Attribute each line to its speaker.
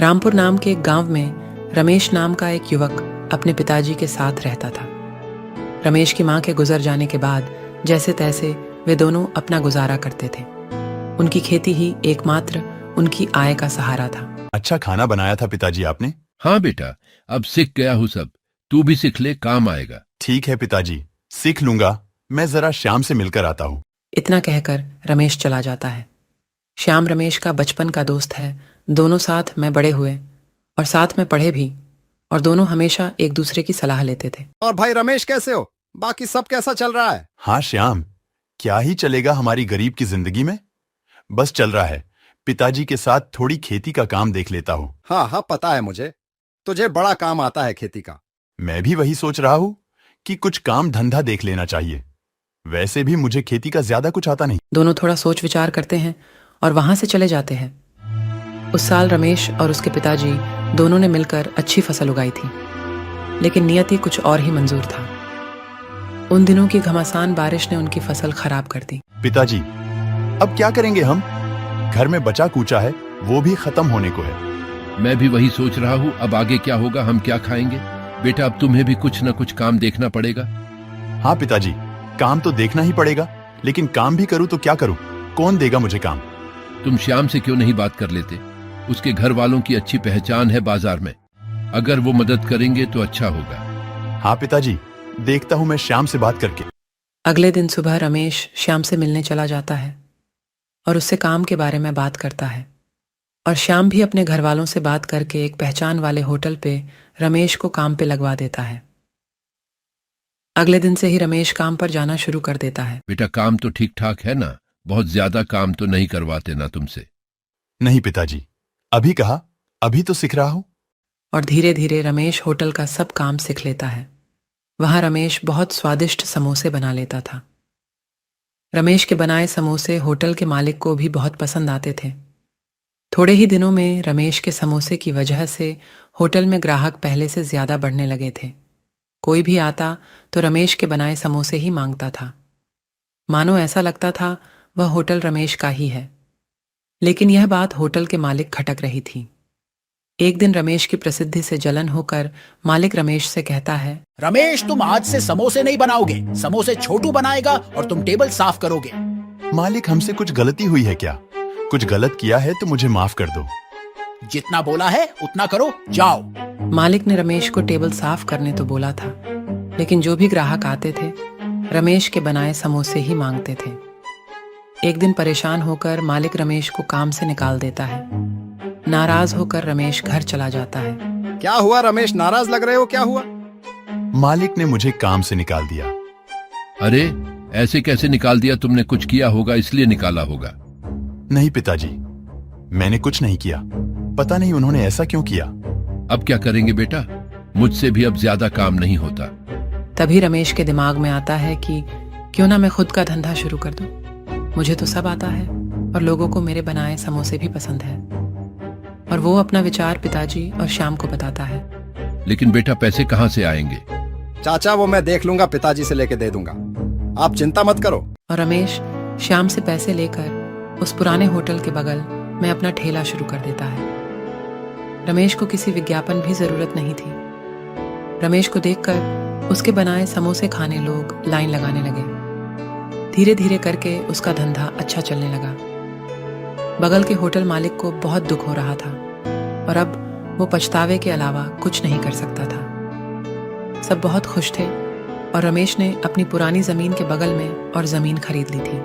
Speaker 1: रामपुर नाम के एक गांव में रमेश नाम का एक युवक अपने पिताजी के साथ रहता था। रमेश की मां के गुजर जाने के बाद जैसे तैसे वे दोनों अपना गुजारा करते थे। उनकी खेती ही एकमात्र उनकी आय का सहारा था।
Speaker 2: अच्छा खाना बनाया था पिताजी आपने।
Speaker 3: हाँ बेटा, अब सीख गया हूँ सब। तू भी सीख ले, काम आएगा।
Speaker 2: ठीक है पिताजी, सीख लूंगा। मैं जरा श्याम से मिलकर आता हूँ।
Speaker 1: इतना कहकर रमेश चला जाता है। श्याम रमेश का बचपन का दोस्त है। दोनों साथ में बड़े हुए और साथ में पढ़े भी, और दोनों हमेशा एक दूसरे की सलाह लेते थे।
Speaker 4: और भाई रमेश कैसे हो? बाकी सब कैसा चल रहा है?
Speaker 2: हाँ श्याम, क्या ही चलेगा हमारी गरीब की जिंदगी में। बस चल रहा है। पिताजी के साथ थोड़ी खेती का काम देख लेता हूँ।
Speaker 4: हाँ हाँ, पता है मुझे, तुझे बड़ा काम आता है खेती का।
Speaker 2: मैं भी वही सोच रहा हूँ कि कुछ काम धंधा देख लेना चाहिए। वैसे भी मुझे खेती का ज्यादा कुछ आता नहीं।
Speaker 1: दोनों थोड़ा सोच विचार करते हैं और वहां से चले जाते हैं। उस साल रमेश और उसके पिताजी दोनों ने मिलकर अच्छी फसल उगाई थी, लेकिन नियति कुछ और ही मंजूर था। उन दिनों की घमासान बारिश ने उनकी फसल खराब कर दी।
Speaker 2: पिताजी, अब क्या करेंगे हम? घर में बचा कूचा है, वो भी खत्म होने को है।
Speaker 3: मैं भी वही सोच रहा हूँ, अब आगे क्या होगा, हम क्या खाएंगे। बेटा, अब तुम्हें भी कुछ न कुछ काम देखना पड़ेगा।
Speaker 2: हाँ पिताजी, काम तो देखना ही पड़ेगा, लेकिन काम भी करूँ तो क्या करूँ? कौन देगा मुझे काम?
Speaker 3: तुम श्याम से क्यों नहीं बात कर लेते? उसके घर वालों की अच्छी पहचान है बाजार में। अगर वो मदद करेंगे तो अच्छा होगा।
Speaker 2: हाँ पिताजी, देखता हूँ मैं श्याम से बात करके।
Speaker 1: अगले दिन सुबह रमेश श्याम से मिलने चला जाता है और उससे काम के बारे में बात करता है। और श्याम भी अपने घर वालों से बात करके एक पहचान वाले होटल पे रमेश को काम पे लगवा देता है। अगले दिन से ही रमेश काम पर जाना शुरू कर देता है।
Speaker 3: बेटा, काम तो ठीक ठाक है ना? बहुत ज्यादा काम तो नहीं करवाते ना तुमसे?
Speaker 2: नहीं पिताजी, अभी कहा, अभी तो सीख रहा हूँ।
Speaker 1: और धीरे धीरे रमेश होटल का सब काम सीख लेता है। वहां रमेश बहुत स्वादिष्ट समोसे बना लेता था। रमेश के बनाए समोसे होटल के मालिक को भी बहुत पसंद आते थे। थोड़े ही दिनों में रमेश के समोसे की वजह से होटल में ग्राहक पहले से ज्यादा बढ़ने लगे थे। कोई भी आता तो रमेश के बनाए समोसे ही मांगता था। मानो ऐसा लगता था वह होटल रमेश का ही है। लेकिन यह बात होटल के मालिक खटक रही थी। एक दिन रमेश की प्रसिद्धि से जलन होकर मालिक रमेश से कहता है,
Speaker 5: रमेश, तुम आज से समोसे नहीं बनाओगे, समोसे छोटू बनाएगा और तुम टेबल साफ करोगे।
Speaker 2: मालिक, हमसे कुछ गलती हुई है क्या? कुछ गलत किया है तो मुझे माफ कर दो।
Speaker 5: जितना बोला है उतना करो, जाओ।
Speaker 1: मालिक ने रमेश को टेबल साफ करने तो बोला था, लेकिन जो भी ग्राहक आते थे रमेश के बनाए समोसे ही मांगते थे। एक दिन परेशान होकर मालिक रमेश को काम से निकाल देता है। नाराज होकर रमेश घर चला जाता है।
Speaker 4: क्या हुआ रमेश, नाराज लग रहे हो? क्या हुआ?
Speaker 2: मालिक ने मुझे काम से निकाल दिया।
Speaker 3: अरे, ऐसे कैसे निकाल दिया? तुमने कुछ किया होगा, इसलिए निकाला होगा।
Speaker 2: नहीं पिताजी, मैंने कुछ नहीं किया। पता नहीं उन्होंने ऐसा क्यों किया।
Speaker 3: अब क्या करेंगे बेटा? मुझसे भी अब ज्यादा काम नहीं होता।
Speaker 1: तभी रमेश के दिमाग में आता है कि क्यों ना मैं खुद का धंधा शुरू कर दूं। मुझे तो सब आता है और लोगों को मेरे बनाए समोसे भी पसंद है। और वो अपना विचार पिताजी और श्याम को बताता है।
Speaker 3: लेकिन बेटा, पैसे कहाँ से आएंगे?
Speaker 4: चाचा, वो मैं देख लूंगा, पिताजी से लेके दे दूंगा, आप चिंता मत करो।
Speaker 1: और रमेश श्याम से पैसे लेकर उस पुराने होटल के बगल में अपना ठेला शुरू कर देता है। रमेश को किसी विज्ञापन भी जरूरत नहीं थी। रमेश को देखकर उसके बनाए समोसे खाने लोग लाइन लगाने लगे। धीरे धीरे करके उसका धंधा अच्छा चलने लगा। बगल के होटल मालिक को बहुत दुख हो रहा था और अब वो पछतावे के अलावा कुछ नहीं कर सकता था। सब बहुत खुश थे और रमेश ने अपनी पुरानी जमीन के बगल में और जमीन खरीद ली थी।